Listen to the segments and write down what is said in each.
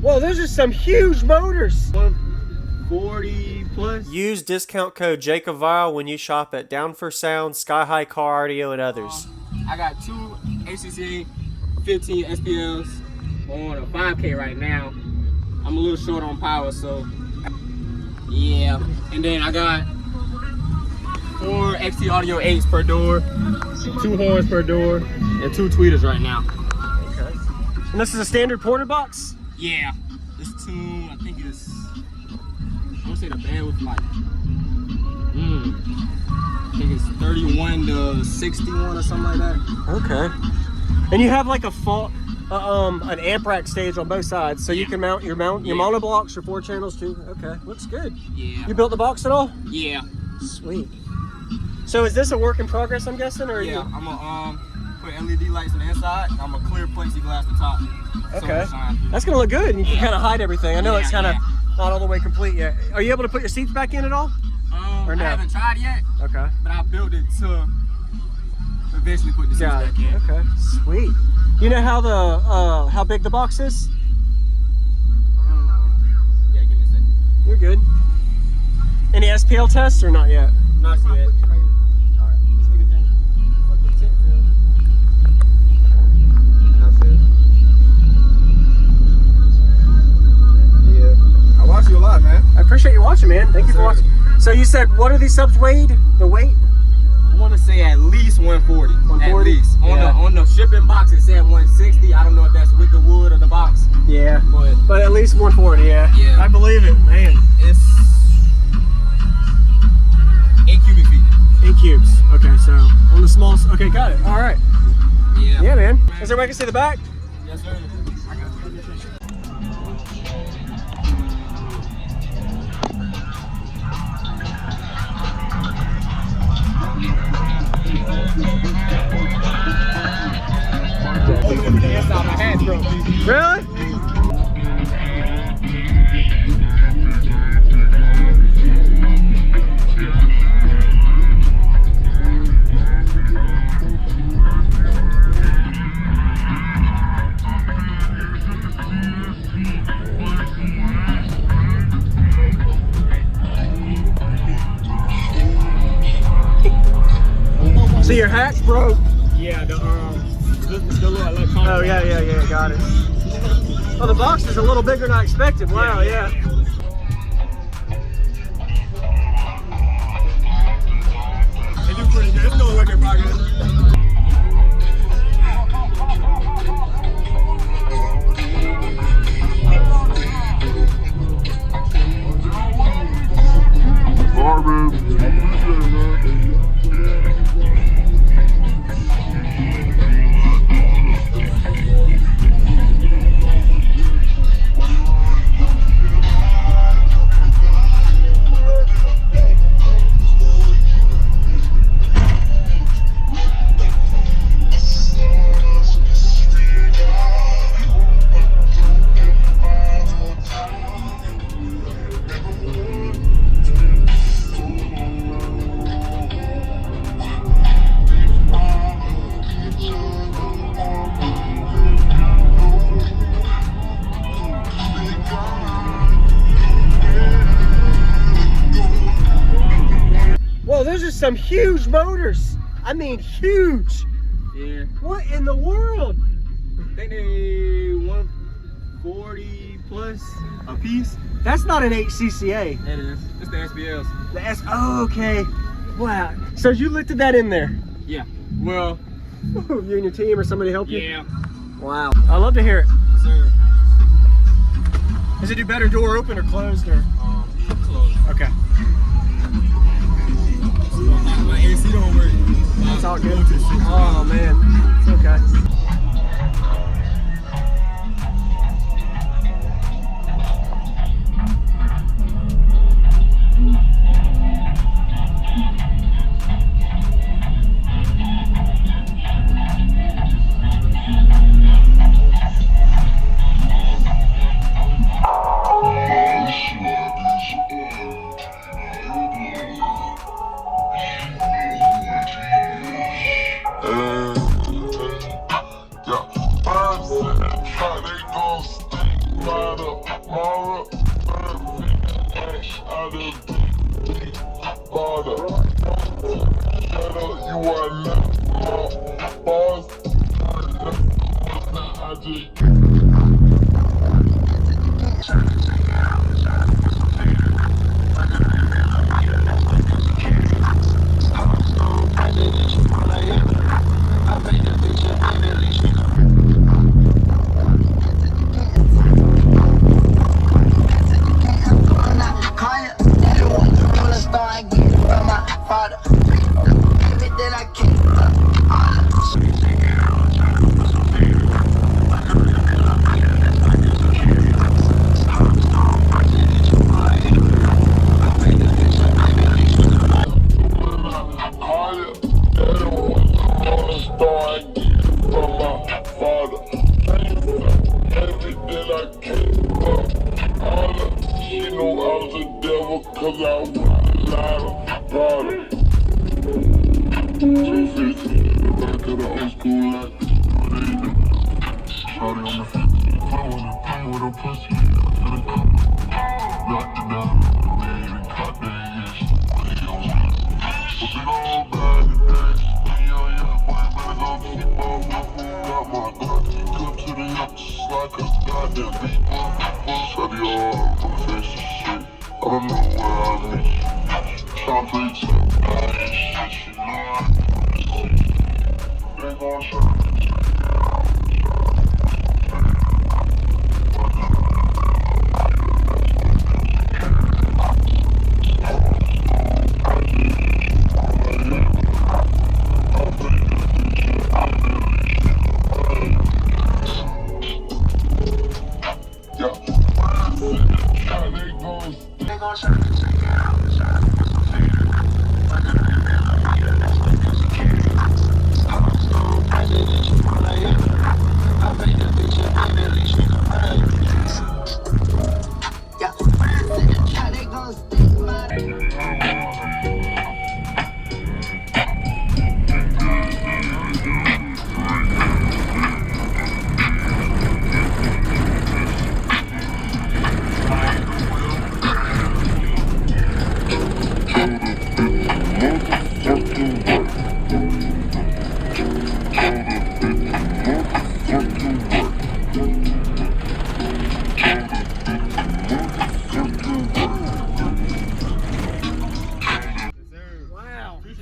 Whoa, those are some huge motors. 140 plus. Use discount code JacobViral when you shop at Down for Sound, SkyHigh Car Audio, and others. I got 2 ACCA 15 SPLs on a 5K right now. I'm a little short on power, so yeah. And then I got 4 XT Audio 8s per door, 2 horns per door, and 2 tweeters right now. Okay. And this is a standard porter box? Yeah. This tune, I think it's, I want to say the bandwidth like, I think it's 31 to 61 or something like that. Okay. And you have like a an amp rack stage on both sides, so you can mount your mono blocks, your 4 channels too. Okay, looks good. Yeah. You built the box at all? Yeah. Sweet. So is this a work in progress, I'm guessing, or yeah? I'm gonna put LED lights on the inside. I'm gonna clear plexiglass the top. Okay. That's gonna look good, and you can kind of hide everything. I know it's kind of not all the way complete yet. Are you able to put your seats back in at all? Or no? I haven't tried yet. Okay. But I built it to eventually put the seats back in. Okay. Sweet. You know how the how big the box is? Yeah, give me a second. You're good. Any SPL tests or not yet? Not yet. Alright. This nigga done fucking tip, yeah. I watch you a lot, man. I appreciate you watching, man. Thank you for watching. So you said, what are these subs weighed? The weight? I want to say at least 140. 140? At least. On the shipping box it said 160. I don't know if that's with the wood or the box. Yeah. But at least 140, yeah. Yeah. I believe it, man. It's 8 cubic feet. 8 cubes. Okay, so on the small, okay, got it. All right. Yeah. Yeah, man. Is everybody can see the back? Yes, sir. Really? So your hatch broke? Yeah, the little electronic. Oh yeah, got it. Oh, the box is a little bigger than I expected. Wow, yeah. They do pretty good. It's still a work in progress. Whoa, those are some huge motors. I mean, huge. Yeah. What in the world? I think they 140 plus a piece. That's not an HCCA. It is. It's the SBLs. The oh, okay. Wow. So you lifted that in there? Yeah. Well, you and your team or somebody help you? Yeah. Wow. I love to hear it. Yes, sir. Does it do better door open or closed or? Closed. Okay. My AC don't work. That's all good. Oh man, it's okay.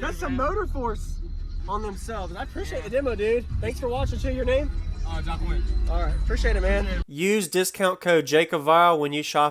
That's some motor force on themselves. And I appreciate the demo, dude. Thanks for watching. Show your name. Jacobville. All right. Appreciate it, man. Use discount code JacobViral when you shop